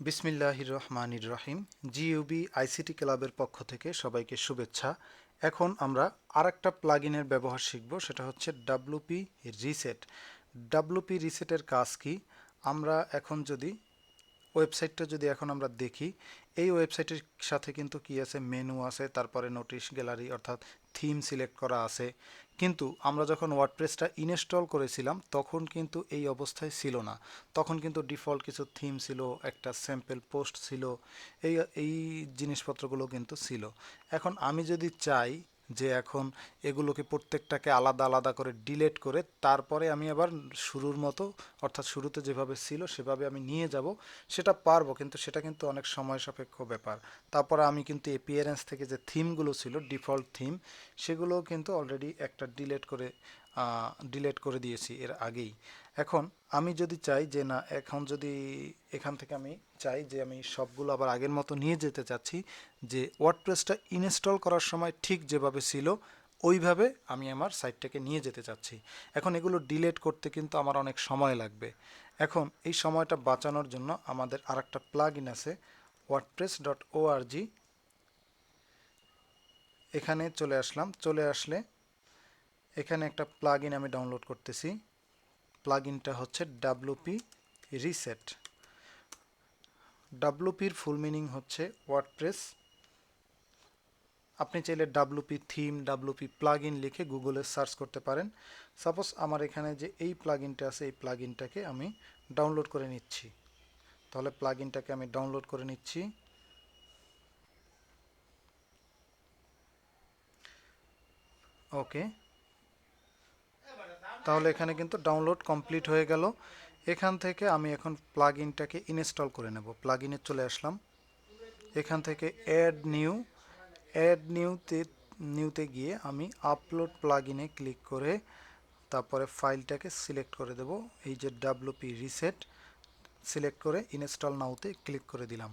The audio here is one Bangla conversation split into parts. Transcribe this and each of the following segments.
বিসমিল্লাহির রহমানির রহিম। জিইউবি আইসিটি ক্লাবের পক্ষ থেকে সবাইকে শুভেচ্ছা। এখন আমরা আরেকটা প্লাগইনের ব্যবহার শিখব, সেটা হচ্ছে ডাব্লুপি রিসেট। ডাব্লুপি রিসেটের কাজ কি? আমরা এখন যদি ওয়েবসাইটটা যদি এখন আমরা দেখি, এই ওয়েবসাইটের সাথে কিন্তু কি আছে, মেনু আছে, তারপরে নোটিশ গ্যালারি অর্থাৎ থিম সিলেক্ট করা আছে। কিন্তু আমরা যখন ওয়ার্ডপ্রেসটা ইনস্টল করেছিলাম তখন কিন্তু এই অবস্থায় ছিল না। তখন কিন্তু ডিফল্ট কিছু থিম ছিল, একটা স্যাম্পল পোস্ট ছিল, এই এই জিনিসপত্রগুলো কিন্তু ছিল। এখন আমি যদি চাই যে এখন এগুলোকে প্রত্যেকটাকে আলাদা আলাদা করে ডিলিট করে তারপরে আমি আবার শুরুর মতো অর্থাৎ শুরুতে যেভাবে ছিল সেভাবে আমি নিয়ে যাব, সেটা পারবো, কিন্তু সেটা কিন্তু অনেক সময় সাপেক্ষ ব্যাপার। তারপরে আমি কিন্তু এপিয়ারেন্স থেকে যে থিমগুলো ছিল ডিফল্ট থিম, সেগুলোও কিন্তু অলরেডি একটা ডিলিট করে দিয়েছি এর আগেই। এখন আমি যদি চাই যে না, এখন যদি এখান থেকে আমি চাই যে আমি সবগুলো আবার আগের মতো নিয়ে যেতে চাচ্ছি, যে ওয়ার্ডপ্রেসটা ইনস্টল করার সময় ঠিক যেভাবে ছিল ওইভাবে আমি আমার সাইটটাকে নিয়ে যেতে চাচ্ছি। এখন এগুলো ডিলিট করতে কিন্তু আমার অনেক সময় লাগবে। এখন এই সময়টা বাঁচানোর জন্য আমাদের আরেকটা প্লাগইন আছে, ওয়ার্ডপ্রেস ডট ওআরজি। এখানে চলে আসলাম, চলে আসলে এখানে একটা প্লাগইন আমি ডাউনলোড করতেছি। প্লাগইনটা হচ্ছে ডাব্লুপি রিসেট। ডাব্লুপির ফুল মিনিং হচ্ছে ওয়ার্ডপ্রেস। আপনি চাইলে ডাব্লুপি থিম, ডাব্লুপি প্লাগইন লিখে গুগলে সার্চ করতে পারেন। সাপোজ আমার এখানে যে এই প্লাগইনটা আছে, এই প্লাগইনটাকে আমি ডাউনলোড করে নিচ্ছি। তাহলে প্লাগইনটাকে আমি ডাউনলোড করে নিচ্ছি। ওকে, তাহলে এখানে কিন্তু ডাউনলোড কমপ্লিট হয়ে গেল। এখান থেকে আমি এখন প্লাগইনটাকে ইনস্টল করে নেব। প্লাগইনে চলে আসলাম, এখান থেকে অ্যাড নিউতে গিয়ে আমি আপলোড প্লাগইনে ক্লিক করে তারপরে ফাইলটাকে সিলেক্ট করে দেব। এই যে ডাব্লুপি রিসেট সিলেক্ট করে ইনস্টল নাওতে ক্লিক করে দিলাম।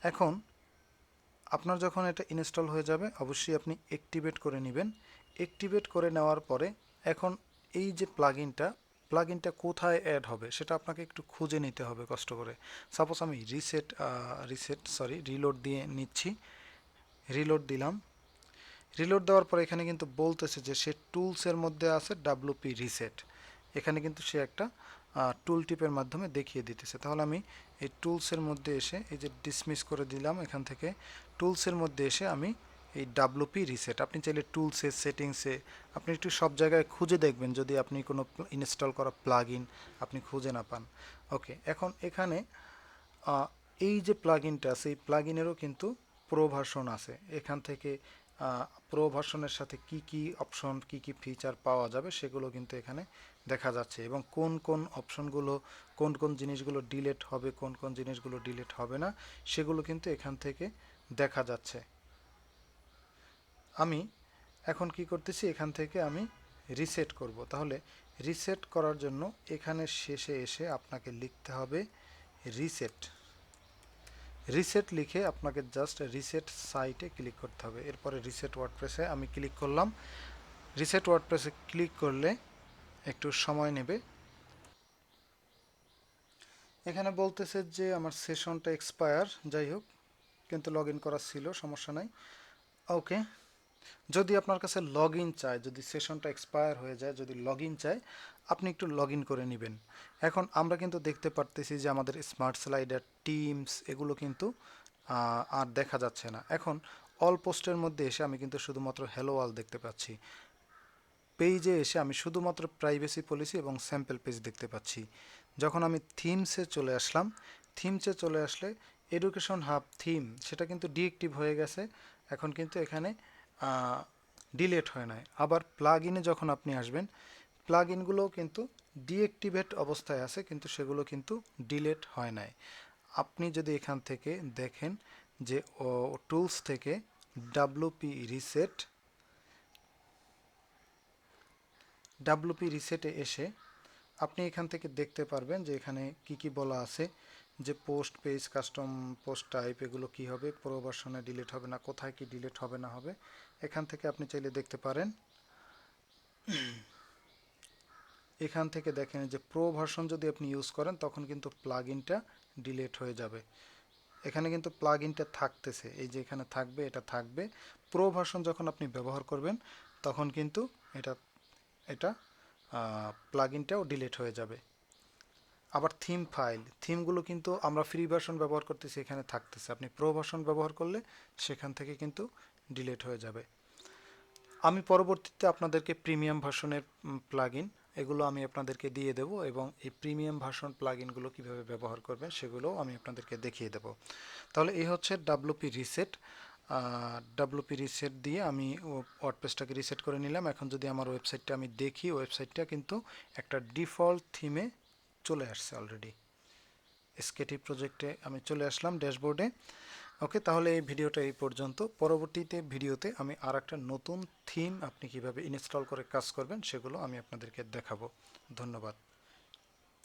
এখন আপনার যখন এটা ইনস্টল হয়ে যাবে অবশ্যই আপনি অ্যাক্টিভেট করে নেবেন। অ্যাক্টিভেট করে নেওয়ার পরে এখন এই যে প্লাগইনটা কোথায় অ্যাড হবে সেটা আপনাকে একটু খুঁজে নিতে হবে কষ্ট করে। সাপোজ আমি রিলোড দিয়ে নিচ্ছি। রিলোড দিলাম। রিলোড দেওয়ার পর এখানে কিন্তু বলতেছে যে সে টুলসের মধ্যে আছে ডাব্লুপি রিসেট। এখানে কিন্তু সে একটা টুল টিপের মাধ্যমে দেখিয়ে দিতেছে। তাহলে আমি এই টুলসের মধ্যে এসে এই যে ডিসমিস করে দিলাম, এখান থেকে টুলসের মধ্যে এসে আমি এই ডাব্লুপি রিসেট, আপনি চাইলে টুলসে, সেটিংসে আপনি একটু সব জায়গায় খুঁজে দেখবেন যদি আপনি কোনো ইনস্টল করা প্লাগইন আপনি খুঁজে না পান। ওকে, এখন এখানে আহ, এই যে প্লাগইনটা আছে এই প্লাগইনেরও কিন্তু প্রো ভার্সন আছে। এখান থেকে প্রো ভার্সনের সাথে কি কি অপশন, কি কি ফিচার পাওয়া যাবে সেগুলো কিন্তু এখানে দেখা যাচ্ছে, এবং কোন কোন অপশনগুলো, কোন কোন জিনিসগুলো ডিলিট হবে, কোন কোন জিনিসগুলো ডিলিট হবে না, সেগুলো কিন্তু এখান থেকে দেখা যাচ্ছে। আমি এখন কি করতেছি, এখান থেকে আমি রিসেট করব। তাহলে রিসেট করার জন্য এখানে শেষে এসে আপনাকে লিখতে হবে রিসেট। রিসেট লিখে আপনাকে জাস্ট রিসেট সাইটে ক্লিক করতে হবে। এরপরে রিসেট ওয়ার্ডপ্রেসে আমি ক্লিক করলাম। রিসেট ওয়ার্ডপ্রেসে ক্লিক করলে একটু সময় নেবে। এখানে বলতেছে যে আমার সেশনটা এক্সপায়ার, যাই হোক, কিন্তু লগ ইন করা ছিল, সমস্যা নাই। ওকে, যদি আপনার কাছে লগ ইন চায়, যদি সেশনটা এক্সপায়ার হয়ে যায়, যদি লগ ইন চায়, আপনি একটু লগ ইন করে নেবেন। এখন আমরা কিন্তু দেখতে পারতেছি যে আমাদের স্মার্ট স্লাইডার, টিমস এগুলো কিন্তু আর দেখা যাচ্ছে না। এখন অল পোস্টের মধ্যে এসে আমি কিন্তু শুধুমাত্র হ্যালো ওয়াল দেখতে পাচ্ছি। পেজে এসে আমি শুধুমাত্র প্রাইভেসি পলিসি এবং স্যাম্পল পেজ দেখতে পাচ্ছি। যখন আমি থিমসে চলে আসলাম, থিমসে চলে আসলে এডুকেশন হাব থিম সেটা কিন্তু ডিএক্টিভ হয়ে গেছে, এখন কিন্তু এখানে ডিলেট হয় নাই। আবার প্লাগ ইনে যখন আপনি আসবেন, প্লাগ ইনগুলোও কিন্তু ডিএক্টিভেট অবস্থায় আছে, কিন্তু সেগুলো কিন্তু ডিলেট হয় নাই। আপনি যদি এখান থেকে দেখেন যে টুলস থেকে ডাব্লুপি রিসেট, ডাব্লুপি রিসেটে এসে আপনি এখান থেকে দেখতে পারবেন যে এখানে কি কি বলা আছে, যে post page, custom post type, এগুলো কি হবে, প্রো ভার্সনে ডিলিট হবে না, কোথায় কি ডিলিট হবে না হবে, এখান থেকে আপনি চাইলে দেখতে পারেন। এখান থেকে দেখেন যে প্রো ভার্সন যদি আপনি ইউজ করেন তখন কিন্তু প্লাগইনটা ডিলিট হয়ে যাবে। এখানে কিন্তু প্লাগইনটা থাকতেছে, এই যে এখানে থাকবে, এটা থাকবে। প্রো ভার্সন যখন আপনি ব্যবহার করবেন তখন কিন্তু এটা এটা প্লাগইনটাও ডিলিট হয়ে যাবে। আবার থিম ফাইল, থিমগুলো কিন্তু আমরা ফ্রি ভার্সন ব্যবহার করতেছি, এখানে থাকতেছে। আপনি প্রো ভার্সন ব্যবহার করলে সেখান থেকে কিন্তু ডিলিট হয়ে যাবে। আমি পরবর্তীতে আপনাদেরকে প্রিমিয়াম ভার্সনের প্লাগইন এগুলো আমি আপনাদেরকে দিয়ে দেব, এবং এই প্রিমিয়াম ভার্সন প্লাগইনগুলো কীভাবে ব্যবহার করবেন সেগুলোও আমি আপনাদেরকে দেখিয়ে দেব। তাহলে এই হচ্ছে ডাব্লুপি রিসেট। ডাব্লুপি রিসেট দিয়ে আমি ওয়ার্ডপ্রেসটাকে রিসেট করে নিলাম। এখন যদি আমার ওয়েবসাইটটা আমি দেখি, ওয়েবসাইটটা কিন্তু একটা ডিফল্ট থিমে চলে আসছে অলরেডি। এসকেটি প্রজেক্টে আমি চলে আসলাম ড্যাশবোর্ডে। ওকে, তাহলে এই ভিডিওটা এই পর্যন্ত। পরবর্তীতে ভিডিওতে আমি আর একটা নতুন থিম আপনি কিভাবে ইনস্টল করে কাজ করবেন সেগুলো আমি আপনাদেরকে দেখাবো। ধন্যবাদ।